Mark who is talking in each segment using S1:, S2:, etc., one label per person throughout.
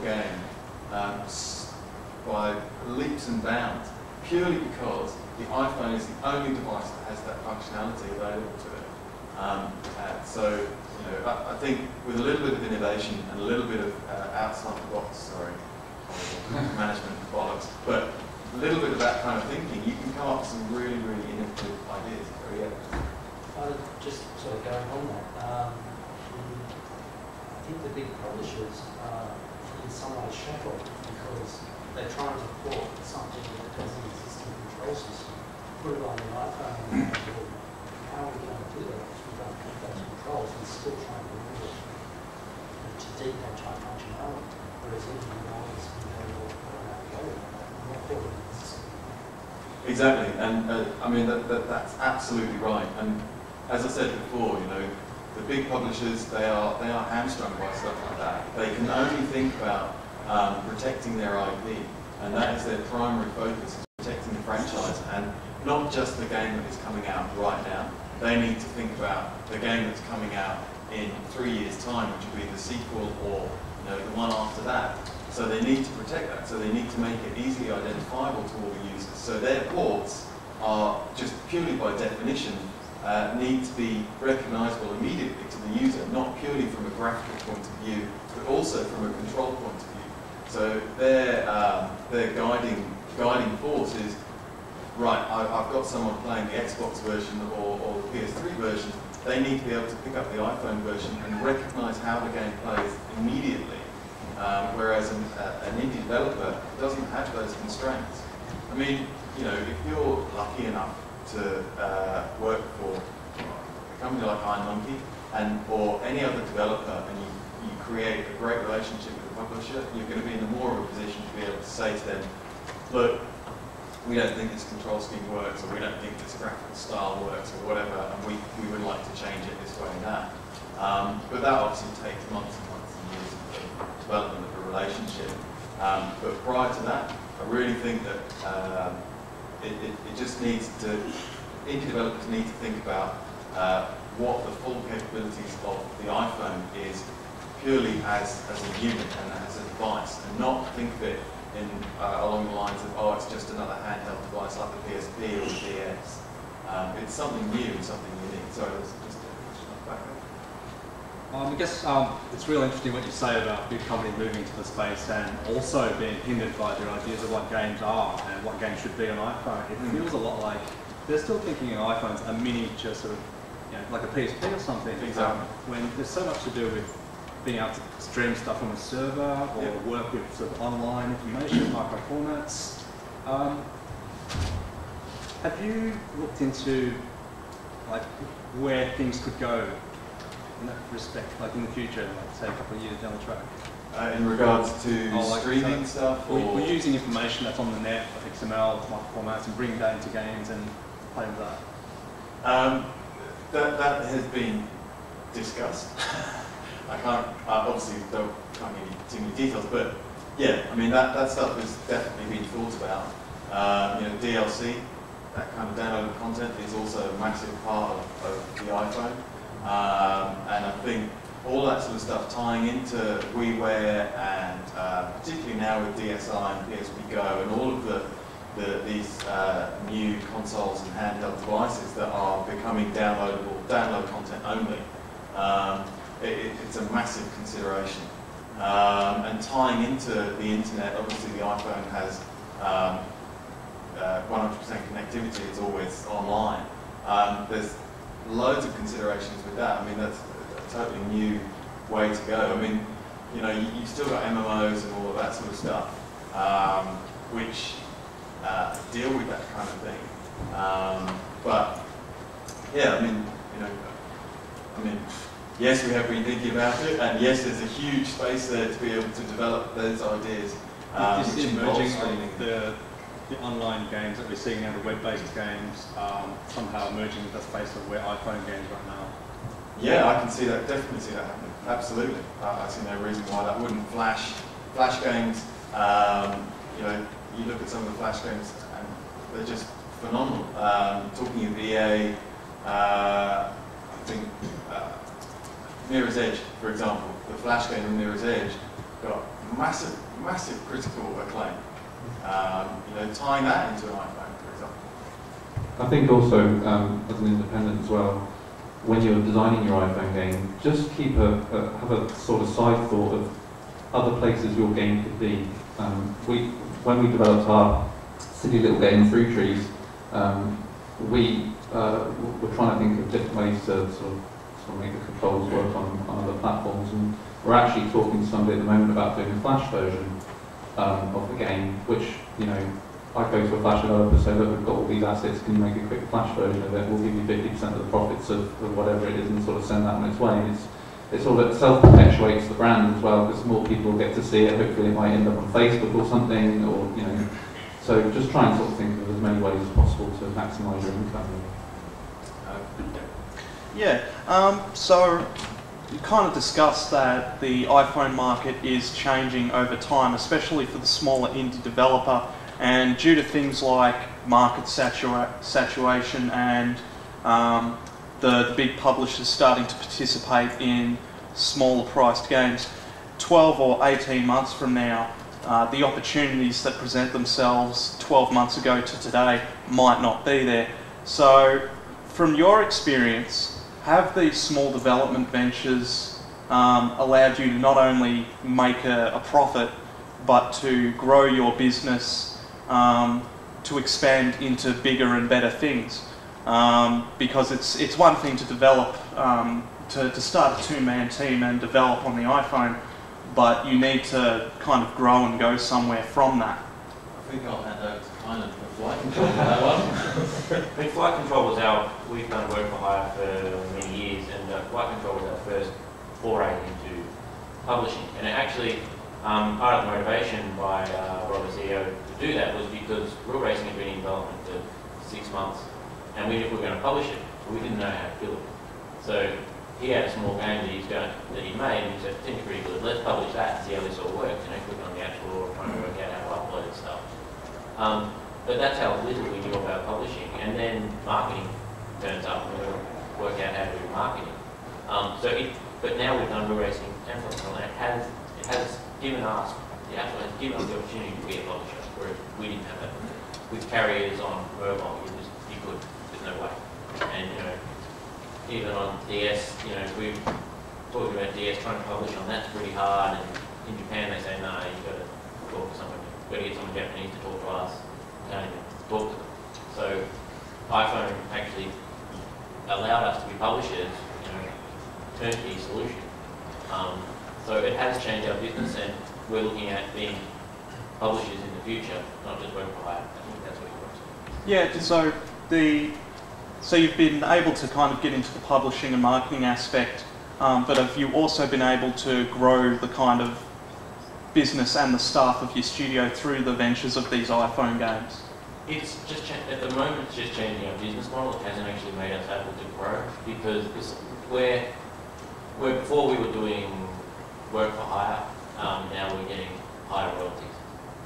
S1: game by leaps and bounds, purely because the iPhone is the only device that has that functionality available to it. So, you know, I think with a little bit of innovation and a little bit of outside the box, sorry, management bollocks, but a little bit of that kind of thinking, you can come up with some really, really innovative ideas. So, yeah.
S2: Just sort of going on that, I think the big publishers are in some way shackled because they're trying to port something that has an existing control system, put it on the iPhone, and how are we going to do that if we don't have those controls? We're still trying to remove it to deep that type functionality, whereas anything else is available more important.
S1: Exactly, and I mean that's absolutely right. And as I said before, you know, the big publishers they are hamstrung by stuff like that. They can only think about protecting their IP, and that is their primary focus, is protecting the franchise, and not just the game that is coming out right now. They need to think about the game that's coming out in 3 years' time, which will be the sequel or, you know, the one after that. So they need to protect that. So they need to make it easily identifiable to all the users. So their ports are just purely by definition need to be recognizable immediately to the user, not purely from a graphical point of view, but also from a control point of view. So their guiding force is, right, I've got someone playing the Xbox version or the PS3 version. They need to be able to pick up the iPhone version and recognize how the game plays immediately. Whereas an indie developer doesn't have those constraints. I mean, you know, if you're lucky enough to work for a company like IronMonkey or any other developer, and you create a great relationship with the publisher, you're going to be in more of a position to be able to say to them, look, we don't think this control scheme works, or we don't think this graphical style works, or whatever, and we would like to change it this way and that. But that obviously takes months and months and years of development of a relationship. But prior to that, I really think that it just needs to, indie developers need to think about what the full capabilities of the iPhone is purely as a unit and as a device, and not think of it in along the lines of, oh, it's just another handheld device like the PSP or the DS. It's something new and something unique. Sorry, that's just a question back up.
S3: I guess it's really interesting what you say about big companies moving to the space and also being hindered by their ideas of what games are and what games should be on iPhone. It feels a lot like they're still thinking of iPhones a miniature sort of, you know, like a PSP or something.
S1: Exactly.
S3: When there's so much to do with being able to stream stuff from a server or work with sort of online information, micro formats. Have you looked into like where things could go in that respect, like in the future, like say a couple of years down the track?
S1: In regards to
S3: like
S1: streaming stuff?
S3: We're using information that's on the net, like XML, micro formats, and bringing that into games and playing with that.
S1: That has been discussed. I can't, obviously, can't give you too many details, but yeah, I mean, that stuff has definitely been thought about. You know, DLC, that kind of downloaded content is also a massive part of the iPhone. And I think all that sort of stuff tying into WiiWare and particularly now with DSi and PSP Go and all of these new consoles and handheld devices that are becoming download content only. It's a massive consideration. And tying into the internet, obviously the iPhone has 100% connectivity, it's always online. There's loads of considerations with that. I mean, that's a totally new way to go. I mean, you know, you've still got MMOs and all of that sort of stuff, which deal with that kind of thing. But yeah, I mean, you know, yes, we have been thinking about it, and yes, there's a huge space there to be able to develop those ideas.
S3: Is this emerging the online games that we're seeing now, the web-based games, somehow emerging with the space of where iPhone games right now?
S1: Yeah, I can see that, definitely see that happening. Absolutely. I see no reason why that wouldn't. Flash games, you know, you look at some of the Flash games and they're just phenomenal. Talking of EA, I think Mirror's Edge, for example, the Flash game in Mirror's Edge got massive critical acclaim. Tying that into an iPhone, for example.
S4: I think also, as an independent as well, when you're designing your iPhone game, just keep have a sort of side thought of other places your game could be. When we developed our silly little game, Fruit Trees, we were trying to think of different ways to sort of make the controls work on other platforms, and we're actually talking to somebody at the moment about doing a Flash version of the game, which, I go to a Flash developer and say, look, we've got all these assets, can you make a quick Flash version of it? We'll give you 50% of the profits of whatever it is, and sort of send that on its way. And it sort of self-perpetuates the brand as well, because more people get to see it. Hopefully it might end up on Facebook or something, or, so just try and sort of think of as many ways as possible to maximise your income.
S5: So you kind of discussed that the iPhone market is changing over time, especially for the smaller indie developer, and due to things like market saturation and the big publishers starting to participate in smaller priced games, 12 or 18 months from now, the opportunities that present themselves 12 months ago to today might not be there. So from your experience, have these small development ventures allowed you to not only make a profit, but to grow your business, to expand into bigger and better things? Because it's one thing to develop, to start a two-man team and develop on the iPhone, but you need to kind of grow and go somewhere from that.
S1: I think I'll hand over to Kynan for flight control for that one.
S6: I mean, flight control was we've done work for hire for many years, and flight control was our first foray into publishing. And it actually, part of the motivation by Robert CEO to do that was because Real Racing had been in development for 6 months, and we knew if we were going to publish it, but we didn't know how to fill it. So he had a small game that he made, and he said, it seems pretty good, let's publish that and see how this all works. And click on the App Store, trying to work out how to upload and stuff. But that's how little we knew about publishing. And then marketing turns up, and we'll work out how to do marketing. But now we've done Real Racing and Control, and it has given us the opportunity to be a publisher, whereas we didn't have that. With carriers on mobile, there's no way. And even on DS, we're talking about DS, trying to publish on that's pretty hard. And in Japan, they say, no, you've got to talk to someone. You've got to get someone Japanese to talk to us. You can't even talk to them. So iPhone actually allowed us to be publishers, turnkey solution. So it has changed our business, and we're looking at being publishers in the future, not just work for hire. I think that's what it works.
S5: Yeah, so you've been able to kind of get into the publishing and marketing aspect, but have you also been able to grow the kind of business and the staff of your studio through the ventures of these iPhone games?
S6: It's just at the moment it's just changing our business model. It hasn't actually made us able to grow, because where before we were doing work for hire, now we're getting higher royalties.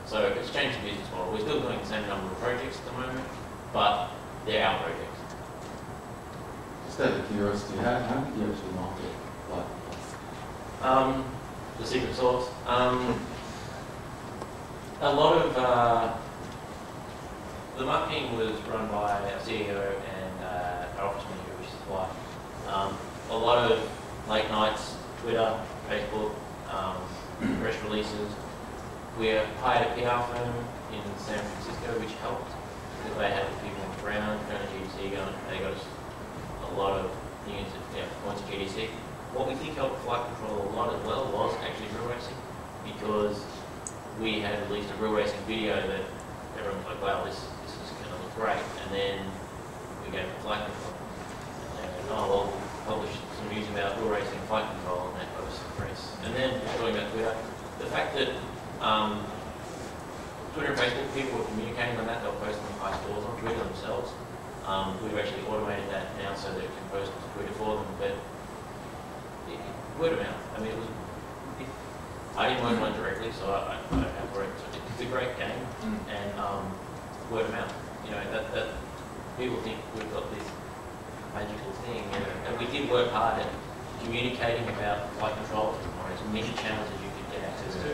S6: So it's changed the business model. We're still doing the same number of projects at the moment, but they're our projects.
S1: Just out of curiosity, how did you actually market like?
S6: The secret sauce. A lot of the marketing was run by our CEO and our office manager, which is Supply. A lot of late nights, Twitter, Facebook, press releases. We hired a PR firm in San Francisco, which helped because they had the people on the ground, kind of GDC going. They got us a lot of news at points of GDC. What we think helped Flight Control a lot as well was actually Real Racing, because we had released a Real Racing video that everyone was like, wow, this is going to look great. And then we gave it Flight Control. And oh, well, we'll publish some news about Real Racing and Flight Control, and that got us some press. And then, talking about Twitter, the fact that Twitter and Facebook, people were communicating on that, they were posting high scores on Twitter themselves. We've actually automated that now so that it can post to Twitter for them, but word of mouth. I mean, I didn't work on it directly, so I don't have to work. It's a great game, and word of mouth. That people think we've got this magical thing, and we did work hard at communicating about flight control on as many channels as you could get access to.